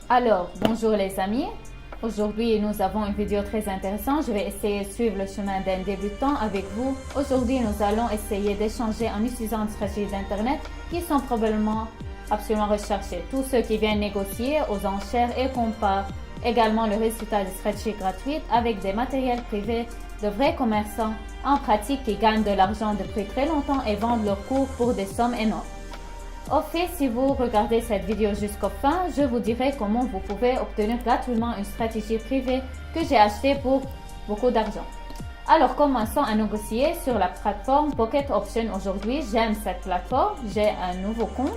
Alors, bonjour les amis. Aujourd'hui, nous avons une vidéo très intéressante. Je vais essayer de suivre le chemin d'un débutant avec vous. Aujourd'hui, nous allons essayer d'échanger en utilisant des stratégies d'Internet qui sont probablement absolument recherchées. Tous ceux qui viennent négocier aux enchères et comparent également le résultat des stratégies gratuites avec des matériels privés de vrais commerçants en pratique qui gagnent de l'argent depuis très longtemps et vendent leurs cours pour des sommes énormes. Au fait, si vous regardez cette vidéo jusqu'au fin, je vous dirai comment vous pouvez obtenir gratuitement une stratégie privée que j'ai achetée pour beaucoup d'argent. Alors, commençons à négocier sur la plateforme Pocket Option aujourd'hui. J'aime cette plateforme, j'ai un nouveau compte.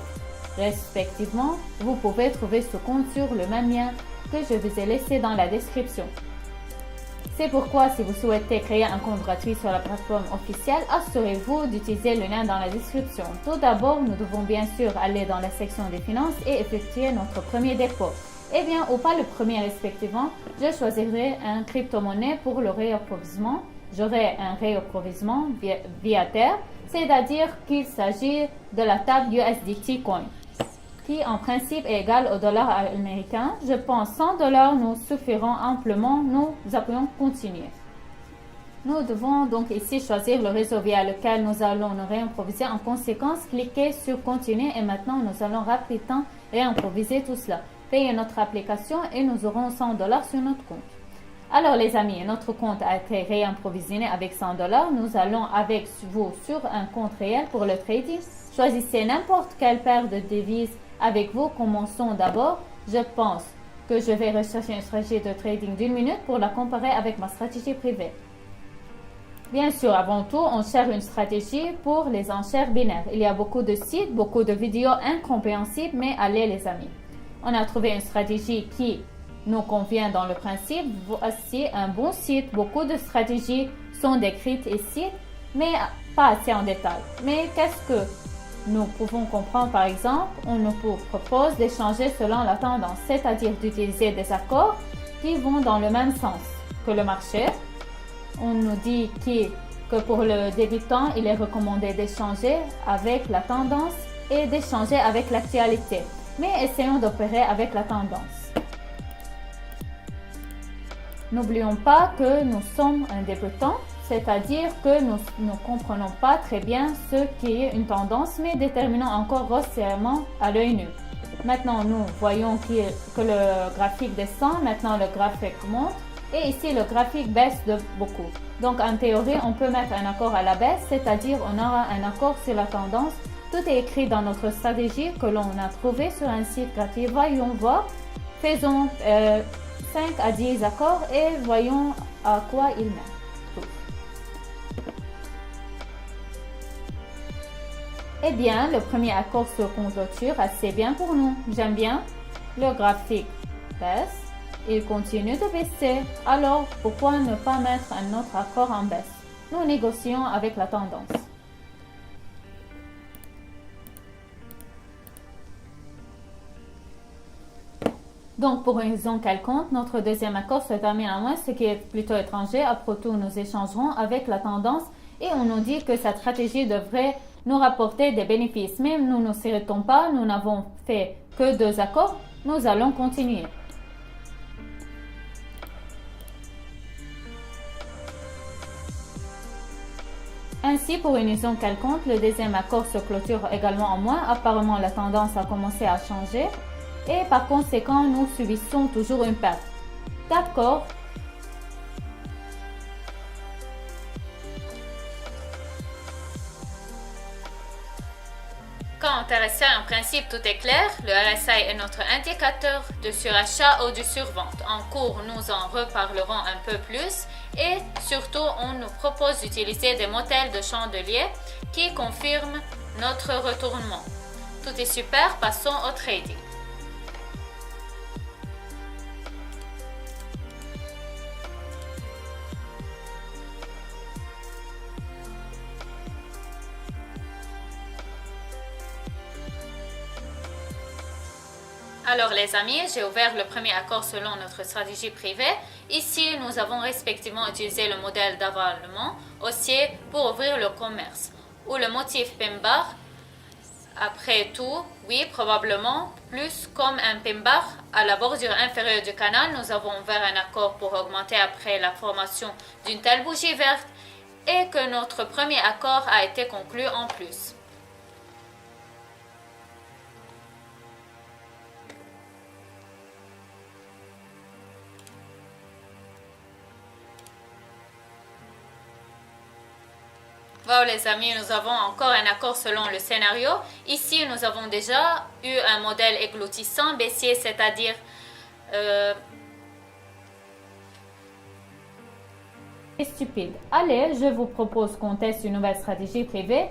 Respectivement, vous pouvez trouver ce compte sur le même lien que je vous ai laissé dans la description. C'est pourquoi, si vous souhaitez créer un compte gratuit sur la plateforme officielle, assurez-vous d'utiliser le lien dans la description. Tout d'abord, nous devons bien sûr aller dans la section des finances et effectuer notre premier dépôt. Eh bien, ou pas le premier respectivement, je choisirai un crypto-monnaie pour le réapprovisionnement. J'aurai un réapprovisionnement via Terre, c'est-à-dire qu'il s'agit de la table USDT Coin, qui en principe est égal au dollar américain. Je pense 100 dollars nous suffiront amplement. Nous appelons continuer. Nous devons donc ici choisir le réseau via lequel nous allons nous réimproviser. En conséquence, cliquez sur continuer et maintenant nous allons rapidement réimproviser tout cela. Payez notre application et nous aurons 100 dollars sur notre compte. Alors les amis, notre compte a été réimprovisionné avec 100 dollars. Nous allons avec vous sur un compte réel pour le trading. Choisissez n'importe quelle paire de devises avec vous. Commençons d'abord. Je pense que je vais rechercher une stratégie de trading d'1 minute pour la comparer avec ma stratégie privée. Bien sûr, avant tout, on cherche une stratégie pour les enchères binaires. Il y a beaucoup de sites, beaucoup de vidéos incompréhensibles, mais allez les amis. On a trouvé une stratégie qui nous convient dans le principe. Voici un bon site. Beaucoup de stratégies sont décrites ici, mais pas assez en détail. Mais qu'est-ce que nous pouvons comprendre? Par exemple, on nous propose d'échanger selon la tendance, c'est-à-dire d'utiliser des accords qui vont dans le même sens que le marché. On nous dit que pour le débutant, il est recommandé d'échanger avec la tendance et d'échanger avec l'actualité. Mais essayons d'opérer avec la tendance. N'oublions pas que nous sommes un débutant, c'est-à-dire que nous ne comprenons pas très bien ce qui est une tendance, mais déterminons encore grossièrement à l'œil nu. Maintenant, nous voyons que le graphique descend, maintenant le graphique monte, et ici le graphique baisse de beaucoup. Donc en théorie, on peut mettre un accord à la baisse, c'est-à-dire on aura un accord sur la tendance. Tout est écrit dans notre stratégie que l'on a trouvé sur un site gratuit. Voyons voir, faisons 5 à 10 accords et voyons à quoi ils mènent. Eh bien, le premier accord se clôture assez bien pour nous. J'aime bien. Le graphique baisse. Il continue de baisser. Alors, pourquoi ne pas mettre un autre accord en baisse? Nous négocions avec la tendance. Donc, pour une raison quelconque, notre deuxième accord se termine à moins, ce qui est plutôt étranger. Après tout, nous échangerons avec la tendance et on nous dit que cette stratégie devrait nous rapporter des bénéfices. Mais nous ne nous arrêtons pas, nous n'avons fait que 2 accords, nous allons continuer. Ainsi, pour une raison quelconque, le deuxième accord se clôture également en moins. Apparemment, la tendance a commencé à changer. Et par conséquent, nous subissons toujours une perte. D'accord. Quand intéressé, en principe, tout est clair. Le RSI est notre indicateur de surachat ou de survente. En cours, nous en reparlerons un peu plus. Et surtout, on nous propose d'utiliser des modèles de chandelier qui confirment notre retournement. Tout est super, passons au trading. Alors les amis, j'ai ouvert le premier accord selon notre stratégie privée. Ici, nous avons respectivement utilisé le modèle d'avalement haussier pour ouvrir le commerce, où le motif pin bar Après tout, oui, probablement, plus comme un pin-bar à la bordure inférieure du canal, nous avons ouvert un accord pour augmenter après la formation d'une telle bougie verte et que notre premier accord a été conclu en plus. Voilà les amis, nous avons encore un accord selon le scénario. Ici, nous avons déjà eu un modèle égloutissant baissier, c'est-à-dire stupide. Allez, je vous propose qu'on teste une nouvelle stratégie privée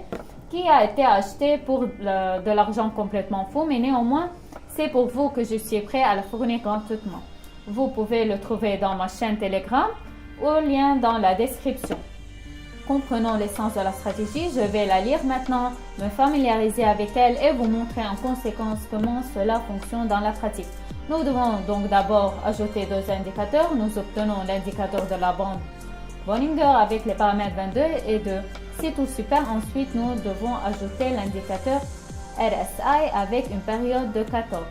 qui a été achetée pour de l'argent complètement fou, mais néanmoins, c'est pour vous que je suis prêt à la fournir gratuitement. Vous pouvez le trouver dans ma chaîne Telegram ou lien dans la description. Comprenons l'essence de la stratégie, je vais la lire maintenant, me familiariser avec elle et vous montrer en conséquence comment cela fonctionne dans la pratique. Nous devons donc d'abord ajouter deux indicateurs. Nous obtenons l'indicateur de la bande Bollinger avec les paramètres 22 et 2. C'est tout super. Ensuite, nous devons ajouter l'indicateur RSI avec une période de 14.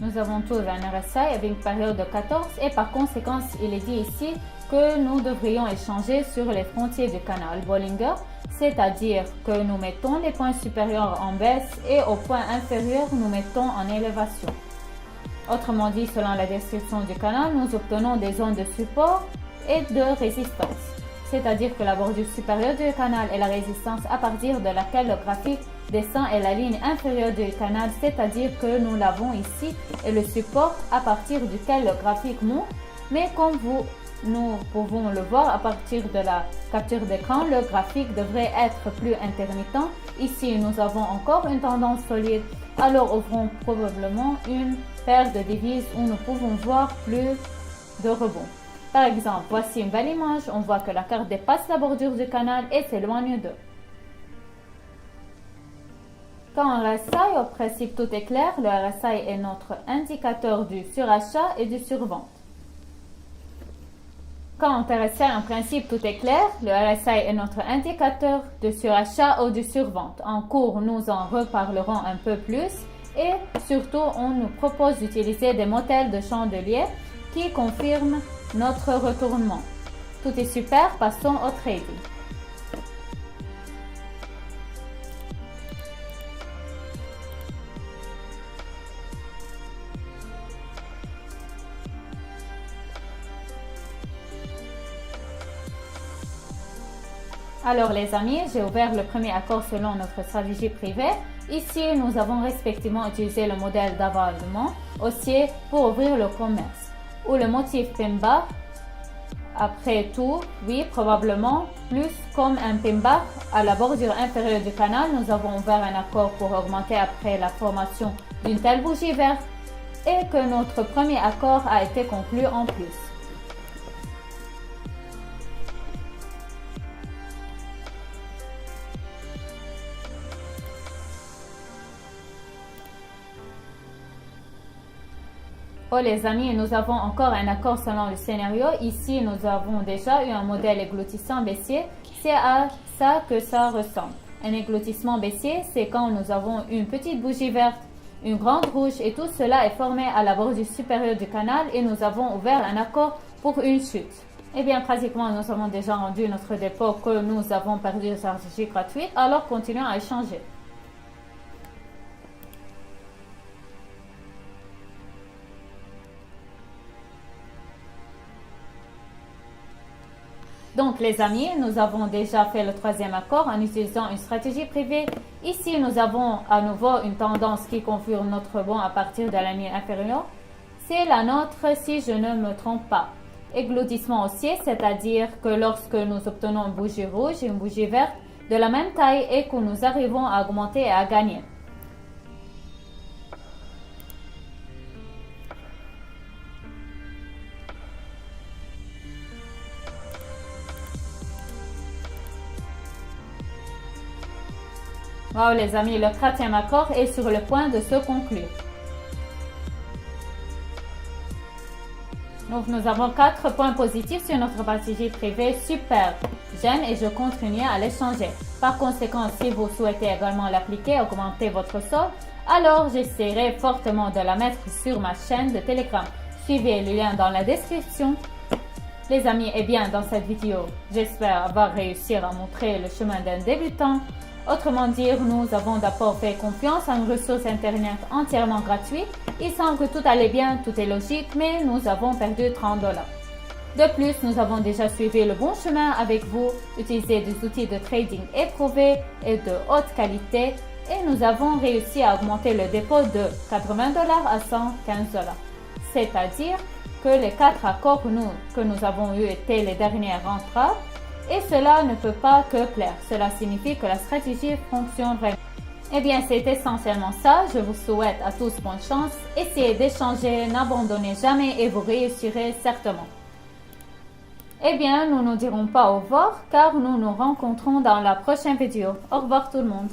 Nous avons tous un RSI avec une période de 14 et par conséquent, il est dit ici que nous devrions échanger sur les frontiers du canal Bollinger, c'est-à-dire que nous mettons les points supérieurs en baisse et aux points inférieurs, nous mettons en élévation. Autrement dit, selon la description du canal, nous obtenons des zones de support et de résistance, c'est-à-dire que la bordure supérieure du canal est la résistance à partir de laquelle le graphique descend et la ligne inférieure du canal, c'est-à-dire que nous l'avons ici, et le support à partir duquel le graphique monte, mais comme nous pouvons le voir à partir de la capture d'écran, le graphique devrait être plus intermittent. Ici, nous avons encore une tendance solide, alors ouvrons probablement une paire de devises où nous pouvons voir plus de rebonds. Par exemple, voici une belle image, on voit que la carte dépasse la bordure du canal et s'éloigne d'eux. Quand on RSI, au principe tout est clair, le RSI est notre indicateur du surachat et du survente. Quand on RSI, en principe tout est clair, le RSI est notre indicateur de surachat ou de survente. En cours, nous en reparlerons un peu plus et surtout, on nous propose d'utiliser des modèles de chandelier qui confirment notre retournement. Tout est super, passons au trading. Alors les amis, j'ai ouvert le premier accord selon notre stratégie privée. Ici, nous avons respectivement utilisé le modèle d'avalement haussier pour ouvrir le commerce, ou le motif pin-bar. Après tout, oui, probablement, plus comme un pin-bar à la bordure inférieure du canal, nous avons ouvert un accord pour augmenter après la formation d'une telle bougie verte et que notre premier accord a été conclu en plus. Oh les amis, nous avons encore un accord selon le scénario. Ici, nous avons déjà eu un modèle égloutissant baissier. C'est à ça que ça ressemble. Un égloutissement baissier, c'est quand nous avons une petite bougie verte, une grande rouge et tout cela est formé à la bordure supérieure du canal et nous avons ouvert un accord pour une chute. Eh bien, pratiquement, nous avons déjà rendu notre dépôt que nous avons perdu de stratégie gratuite, alors continuons à échanger. Donc les amis, nous avons déjà fait le troisième accord en utilisant une stratégie privée. Ici, nous avons à nouveau une tendance qui confirme notre bond à partir de la ligne inférieure. C'est la nôtre si je ne me trompe pas. Égloutissement haussier, c'est-à-dire que lorsque nous obtenons une bougie rouge et une bougie verte de la même taille et que nous arrivons à augmenter et à gagner. Wow les amis, le quatrième accord est sur le point de se conclure. Donc nous avons 4 points positifs sur notre stratégie privée. Super! j'aime et je continue à les changer. Par conséquent, si vous souhaitez également l'appliquer, augmenter votre sort, alors j'essaierai fortement de la mettre sur ma chaîne de Telegram. Suivez le lien dans la description. Les amis, et bien dans cette vidéo, j'espère avoir réussi à montrer le chemin d'un débutant. Autrement dit, nous avons d'abord fait confiance à une ressource internet entièrement gratuite. Il semble que tout allait bien, tout est logique, mais nous avons perdu $30. De plus, nous avons déjà suivi le bon chemin avec vous, utilisé des outils de trading éprouvés et de haute qualité, et nous avons réussi à augmenter le dépôt de $80 à $115. C'est-à-dire que les 4 accords que nous avons eus étaient les dernières entraves, et cela ne peut pas que plaire. Cela signifie que la stratégie fonctionne vraiment. Eh bien, c'est essentiellement ça. Je vous souhaite à tous bonne chance. Essayez d'échanger, n'abandonnez jamais et vous réussirez certainement. Eh bien, nous ne dirons pas au revoir car nous nous rencontrons dans la prochaine vidéo. Au revoir tout le monde.